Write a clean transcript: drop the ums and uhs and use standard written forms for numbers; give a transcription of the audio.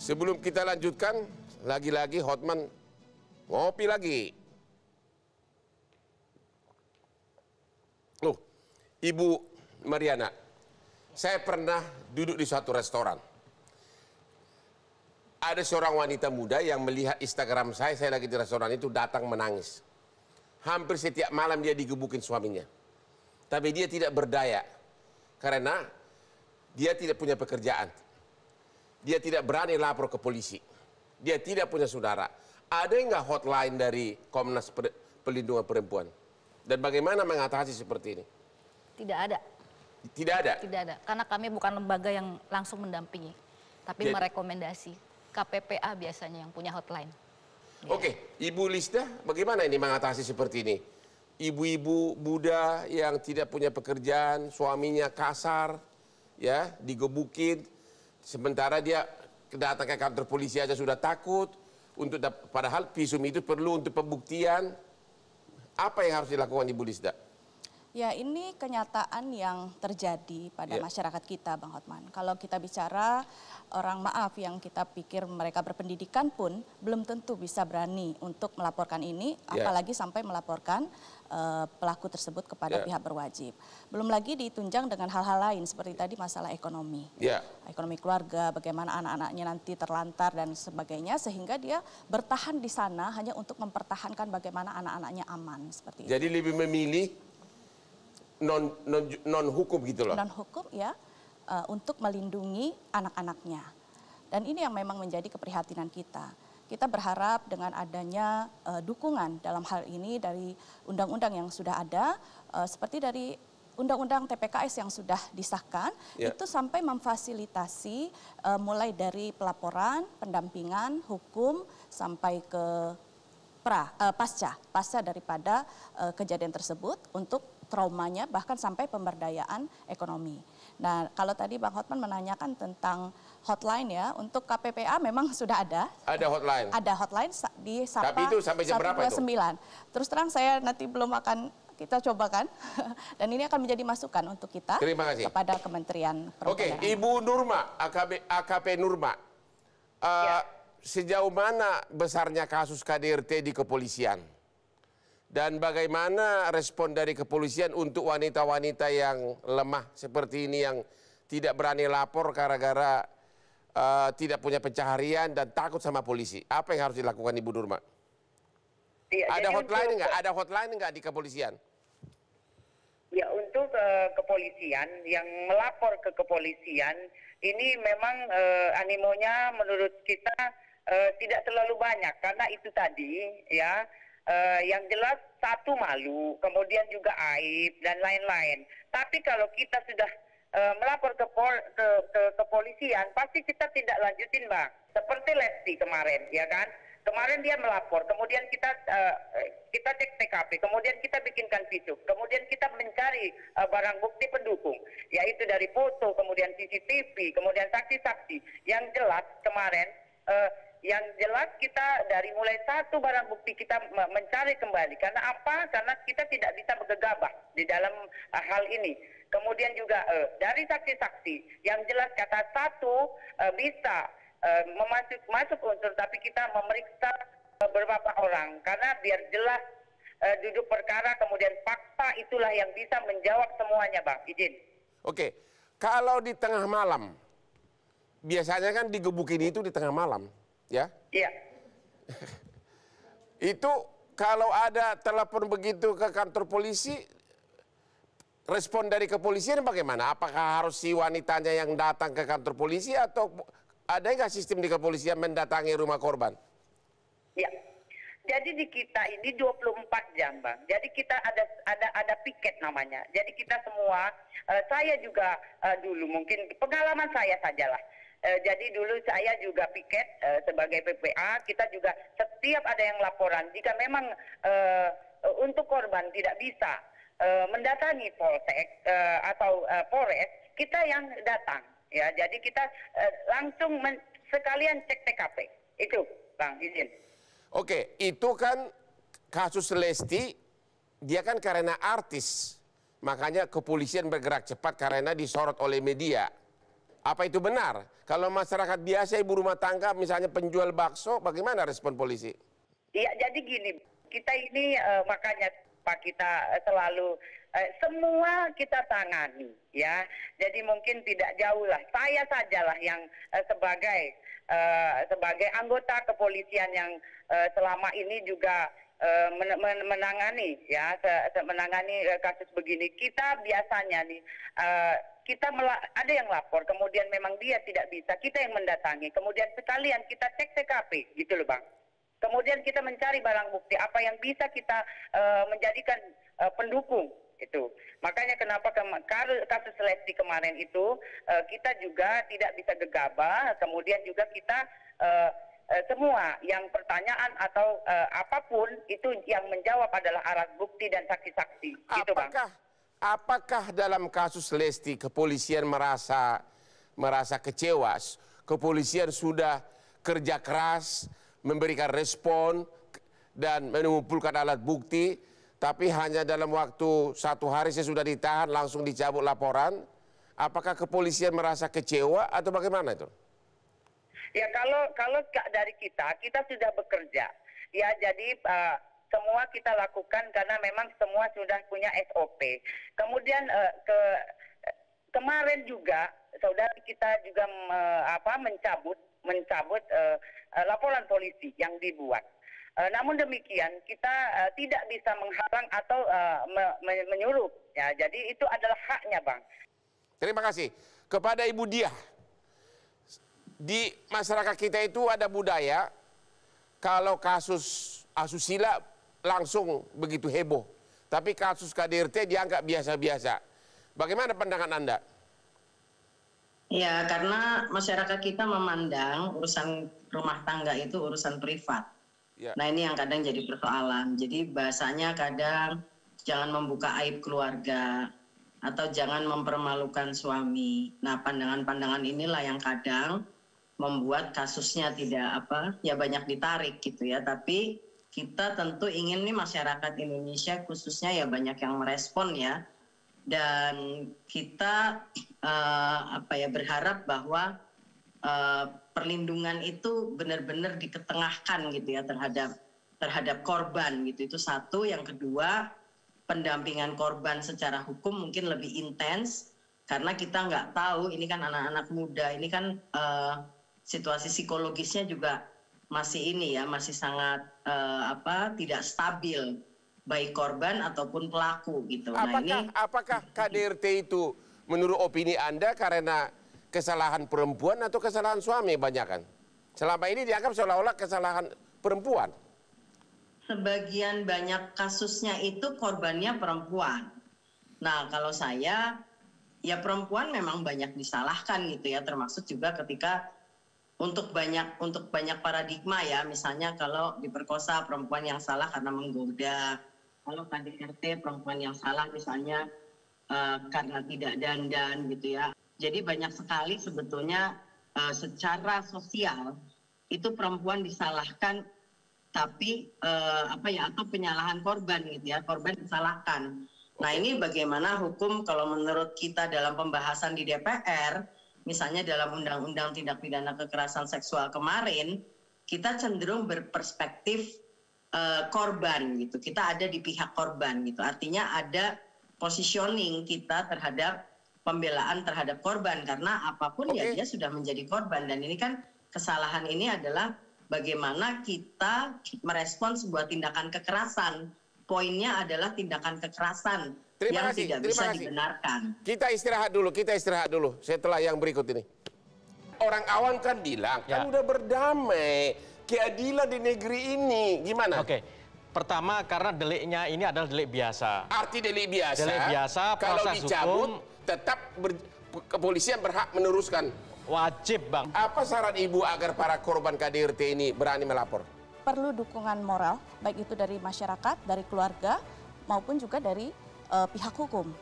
Sebelum kita lanjutkan, lagi-lagi Hotman ngopi lagi. Loh, Ibu Mariana, saya pernah duduk di suatu restoran. Ada seorang wanita muda yang melihat Instagram saya lagi di restoran itu datang menangis. Hampir setiap malam dia digebukin suaminya. Tapi dia tidak berdaya, karena dia tidak punya pekerjaan. Dia tidak berani lapor ke polisi. Dia tidak punya saudara. Ada nggak hotline dari Komnas Perlindungan Perempuan? Dan bagaimana mengatasi seperti ini? Tidak ada. Tidak ada? Tidak ada, karena kami bukan lembaga yang langsung mendampingi, tapi merekomendasi. KPPA biasanya yang punya hotline. Oke, Ibu Lisda, bagaimana ini mengatasi seperti ini? Ibu-ibu muda yang tidak punya pekerjaan, suaminya kasar, ya, digebukin, sementara dia datang ke kantor polisi aja sudah takut, padahal visum itu perlu untuk pembuktian. Apa yang harus dilakukan Ibu Lisda? Ya, ini kenyataan yang terjadi pada masyarakat kita, Bang Hotman. Kalau kita bicara orang maaf yang kita pikir mereka berpendidikan pun belum tentu bisa berani untuk melaporkan ini, apalagi sampai melaporkan pelaku tersebut kepada pihak berwajib. Belum lagi ditunjang dengan hal-hal lain seperti tadi masalah ekonomi. Ekonomi keluarga, bagaimana anak-anaknya nanti terlantar dan sebagainya, sehingga dia bertahan di sana hanya untuk mempertahankan bagaimana anak-anaknya aman seperti itu. Jadi lebih memilih non hukum gitu loh. Non hukum ya, untuk melindungi anak-anaknya. Dan ini yang memang menjadi keprihatinan kita. Kita berharap dengan adanya dukungan dalam hal ini dari undang-undang yang sudah ada, seperti dari undang-undang TPKS yang sudah disahkan, itu sampai memfasilitasi mulai dari pelaporan, pendampingan, hukum, sampai ke pasca daripada kejadian tersebut untuk traumanya, bahkan sampai pemberdayaan ekonomi. Nah, kalau tadi Bang Hotman menanyakan tentang hotline ya, untuk KPPA memang sudah ada. Ada hotline? Ada hotline di Sapa. Tapi itu sampai jam berapa itu? 129. Terus terang saya nanti belum akan kita cobakan. Dan ini akan menjadi masukan untuk kita. Terima kasih. Kepada Kementerian Perhubungan. Oke, Ibu Nurma, AKP Nurma. Sejauh mana besarnya kasus KDRT di kepolisian? Dan bagaimana respon dari kepolisian untuk wanita-wanita yang lemah seperti ini, yang tidak berani lapor gara-gara tidak punya pencaharian dan takut sama polisi? Apa yang harus dilakukan Ibu Nurma? Ada hotline nggak? Ada hotline nggak di kepolisian? Ya, untuk kepolisian, yang melapor ke kepolisian, ini memang animonya menurut kita tidak terlalu banyak. Karena itu tadi, ya, yang jelas satu malu, kemudian juga aib dan lain-lain. Tapi kalau kita sudah melapor ke kepolisian, pasti kita tidak lanjutin, Bang. Seperti Lesti kemarin, ya kan? Kemarin dia melapor, kemudian kita cek TKP, kemudian kita bikinkan visum, kemudian kita mencari barang bukti pendukung, yaitu dari foto, kemudian CCTV, kemudian saksi-saksi. Yang jelas kemarin, yang jelas kita dari mulai satu barang bukti kita mencari kembali. Karena apa? Karena kita tidak bisa bergegabah di dalam hal ini. Kemudian juga dari saksi-saksi, yang jelas kata satu bisa masuk unsur, tapi kita memeriksa beberapa orang. Karena biar jelas duduk perkara, kemudian fakta itulah yang bisa menjawab semuanya, Bang. Izin. Oke, kalau di tengah malam, biasanya kan digebukin itu di tengah malam. Ya? Iya. Itu kalau ada telepon begitu ke kantor polisi, respon dari kepolisian bagaimana? Apakah harus si wanitanya yang datang ke kantor polisi, atau ada nggak sistem di kepolisian mendatangi rumah korban? Ya. Jadi di kita ini 24 jam, Bang. Jadi kita ada piket namanya. Jadi kita semua, saya juga dulu mungkin pengalaman saya sajalah. Jadi dulu saya juga piket sebagai PPA, kita juga setiap ada yang laporan, jika memang untuk korban tidak bisa mendatangi Polsek atau Polres, kita yang datang. Ya, jadi kita langsung sekalian cek TKP. Itu, Bang, izin. Oke, itu kan kasus Lesti, dia kan karena artis, makanya kepolisian bergerak cepat karena disorot oleh media. Apa itu benar? Kalau masyarakat biasa, ibu rumah tangga, misalnya penjual bakso, bagaimana respon polisi? Iya, jadi gini, kita ini makanya Pak, kita selalu semua kita tangani, ya. Jadi mungkin tidak jauh lah. Saya sajalah yang sebagai anggota kepolisian yang selama ini juga menangani, ya, menangani kasus begini. Kita biasanya nih. Ada yang lapor, kemudian memang dia tidak bisa, kita yang mendatangi, kemudian sekalian kita cek TKP, gitu loh Bang. Kemudian kita mencari barang bukti, apa yang bisa kita menjadikan pendukung, itu. Makanya kenapa kasus Lesti kemarin itu, kita juga tidak bisa gegabah, kemudian juga kita semua yang pertanyaan atau apapun, itu yang menjawab adalah alat bukti dan saksi-saksi, gitu Bang. Apakah dalam kasus Lesti kepolisian merasa kecewa? Kepolisian sudah kerja keras, memberikan respon dan mengumpulkan alat bukti, tapi hanya dalam waktu 1 hari saya sudah ditahan, langsung dicabut laporan. Apakah kepolisian merasa kecewa atau bagaimana itu? Ya kalau dari kita sudah bekerja. Ya jadi semua kita lakukan karena memang semua sudah punya SOP. Kemudian kemarin juga saudara kita juga mencabut laporan polisi yang dibuat. Namun demikian kita tidak bisa menghalang atau menyuruh. Ya, jadi itu adalah haknya, Bang. Terima kasih. Kepada Ibu Diah, di masyarakat kita itu ada budaya kalau kasus asusila langsung begitu heboh. Tapi kasus KDRT dianggap biasa-biasa. Bagaimana pandangan Anda? Ya, karena masyarakat kita memandang urusan rumah tangga itu urusan privat. Ya. Nah, ini yang kadang jadi persoalan. Jadi bahasanya kadang jangan membuka aib keluarga atau jangan mempermalukan suami. Nah, pandangan-pandangan inilah yang kadang membuat kasusnya tidak banyak ditarik gitu ya. Tapi kita tentu ingin nih masyarakat Indonesia khususnya ya banyak yang merespon ya. Dan kita berharap bahwa perlindungan itu benar-benar diketengahkan gitu ya terhadap korban gitu. Itu satu. Yang kedua, pendampingan korban secara hukum mungkin lebih intens karena kita nggak tahu ini kan anak-anak muda, ini kan situasi psikologisnya juga masih masih sangat tidak stabil baik korban ataupun pelaku gitu. Apakah KDRT itu menurut opini Anda karena kesalahan perempuan atau kesalahan suami banyakan? Selama ini dianggap seolah-olah kesalahan perempuan. Sebagian banyak kasusnya itu korbannya perempuan. Nah, kalau saya ya perempuan memang banyak disalahkan gitu ya, termasuk juga ketika untuk banyak paradigma ya, misalnya kalau diperkosa perempuan yang salah karena menggoda, kalau KDRT perempuan yang salah misalnya karena tidak dandan gitu ya. Jadi banyak sekali sebetulnya secara sosial itu perempuan disalahkan, tapi atau penyalahan korban gitu ya, korban disalahkan. Nah, ini bagaimana hukum kalau menurut kita dalam pembahasan di DPR, misalnya dalam Undang-Undang Tindak Pidana Kekerasan Seksual kemarin, kita cenderung berperspektif korban gitu. Kita ada di pihak korban gitu. Artinya ada positioning kita terhadap pembelaan terhadap korban karena apapun ya dia sudah menjadi korban. Dan ini kan kesalahan ini adalah bagaimana kita merespon sebuah tindakan kekerasan. Poinnya adalah tindakan kekerasan yang tidak bisa dibenarkan. Kita istirahat dulu setelah yang berikut ini. Orang awam kan bilang, kan udah berdamai, keadilan di negeri ini, gimana? Oke, pertama karena deliknya ini adalah delik biasa. Arti delik biasa, delik biasa kalau proses dicabut, hukum, tetap kepolisian berhak meneruskan. Wajib, Bang. Apa saran Ibu agar para korban KDRT ini berani melapor? Perlu dukungan moral, baik itu dari masyarakat, dari keluarga, maupun juga dari pihak hukum.